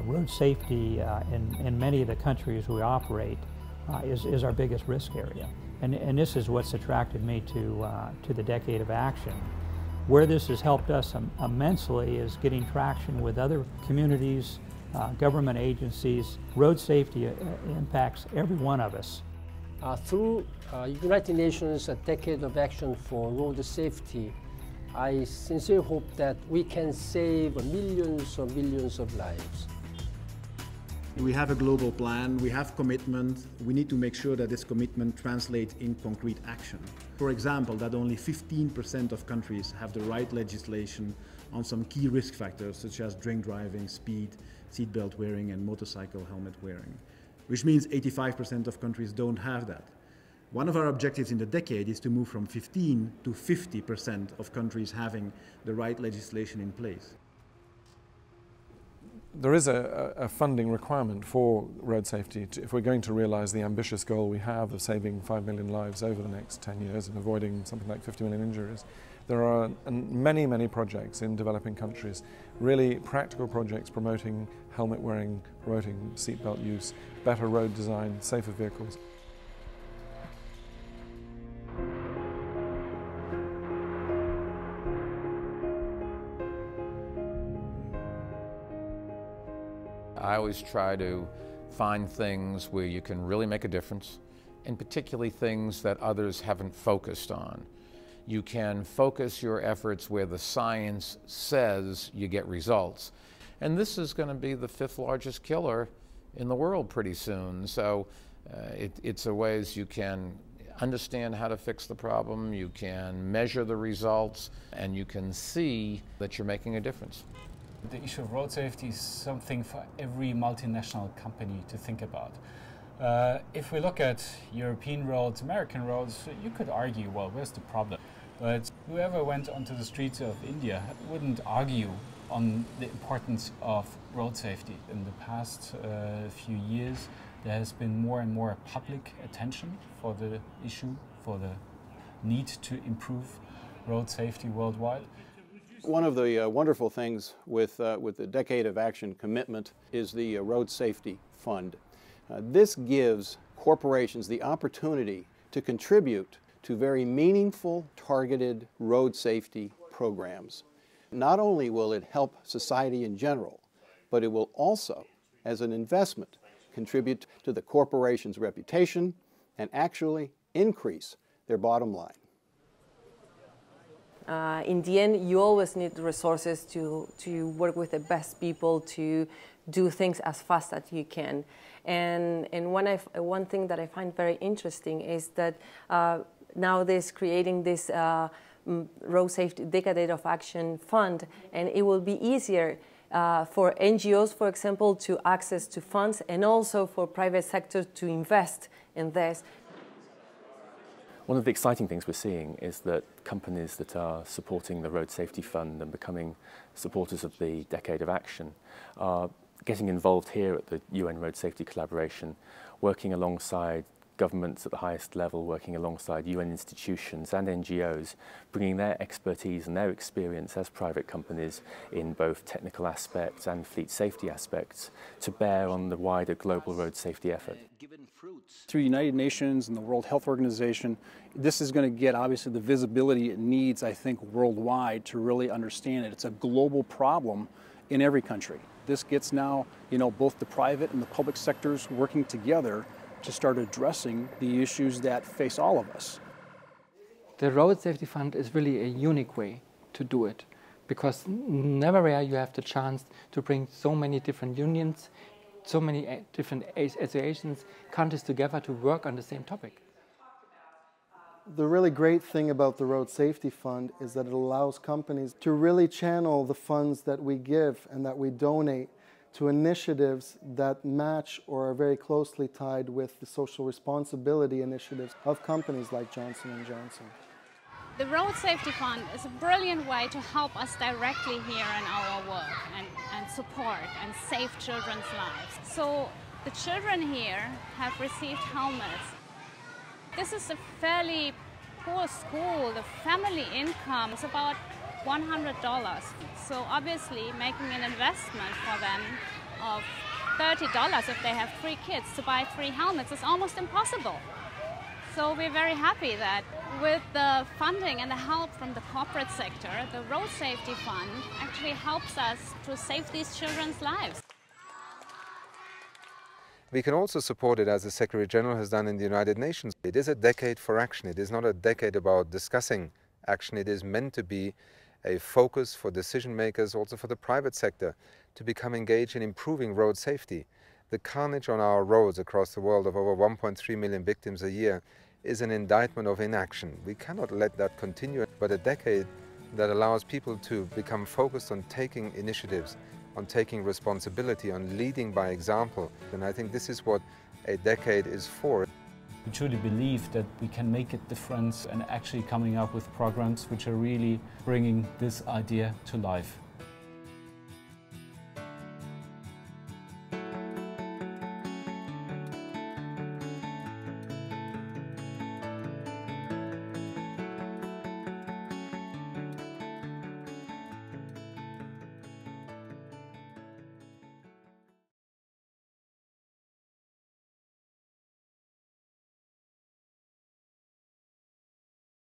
road safety in many of the countries we operate is our biggest risk area. And this is what's attracted me to the Decade of Action. Where this has helped us immensely is getting traction with other communities, government agencies. Road safety impacts every one of us. Through United Nations Decade of Action for Road Safety, I sincerely hope that we can save millions or millions of lives. We have a global plan, we have commitment, we need to make sure that this commitment translates in concrete action. For example, that only 15% of countries have the right legislation on some key risk factors such as drink driving, speed, seatbelt wearing and motorcycle helmet wearing, which means 85% of countries don't have that. One of our objectives in the decade is to move from 15 to 50% of countries having the right legislation in place. There is a funding requirement for road safety if we're going to realise the ambitious goal we have of saving 5 million lives over the next 10 years and avoiding something like 50 million injuries. There are many, many projects in developing countries, really practical projects promoting helmet wearing, promoting seatbelt use, better road design, safer vehicles. I always try to find things where you can really make a difference, and particularly things that others haven't focused on. You can focus your efforts where the science says you get results. And this is going to be the 5th largest killer in the world pretty soon. So it's a ways you can understand how to fix the problem, you can measure the results, and you can see that you're making a difference. The issue of road safety is something for every multinational company to think about. If we look at European roads, American roads, you could argue, well, where's the problem? But whoever went onto the streets of India wouldn't argue on the importance of road safety. In the past few years, there has been more and more public attention for the issue, for the need to improve road safety worldwide. One of the wonderful things with the Decade of Action commitment is the Road Safety Fund. This gives corporations the opportunity to contribute to very meaningful, targeted road safety programs. Not only will it help society in general, but it will also, as an investment, contribute to the corporation's reputation and actually increase their bottom line. In the end, you always need resources to work with the best people to do things as fast as you can. And one thing that I find very interesting is that now there's creating this Road Safety Decade of Action Fund, and it will be easier for NGOs, for example, to access to funds, and also for private sector to invest in this. One of the exciting things we're seeing is that companies that are supporting the Road Safety Fund and becoming supporters of the Decade of Action are getting involved here at the UN Road Safety Collaboration, working alongside governments at the highest level, working alongside UN institutions and NGOs, bringing their expertise and their experience as private companies in both technical aspects and fleet safety aspects to bear on the wider global road safety effort. Through United Nations and the World Health Organization, this is going to get obviously the visibility it needs, I think, worldwide to really understand it. It's a global problem in every country. This gets now, both the private and the public sectors working together to start addressing the issues that face all of us. The Road Safety Fund is really a unique way to do it, because never you have the chance to bring so many different unions, so many different associations, countries together to work on the same topic. The really great thing about the Road Safety Fund is that it allows companies to really channel the funds that we give and that we donate to initiatives that match or are very closely tied with the social responsibility initiatives of companies like Johnson & Johnson. The Road Safety Fund is a brilliant way to help us directly here in our work and support and save children's lives. So the children here have received helmets. This is a fairly poor school. The family income is about $100. So obviously making an investment for them of $30 if they have 3 kids to buy 3 helmets is almost impossible. So we're very happy that with the funding and the help from the corporate sector, the Road Safety Fund actually helps us to save these children's lives. We can also support it as the Secretary General has done in the United Nations. It is a decade for action. It is not a decade about discussing action. It is meant to be a focus for decision makers, also for the private sector, to become engaged in improving road safety. The carnage on our roads across the world of over 1.3 million victims a year is an indictment of inaction. We cannot let that continue, but a decade that allows people to become focused on taking initiatives, on taking responsibility, on leading by example. And I think this is what a decade is for. We truly believe that we can make a difference and actually coming up with programs which are really bringing this idea to life.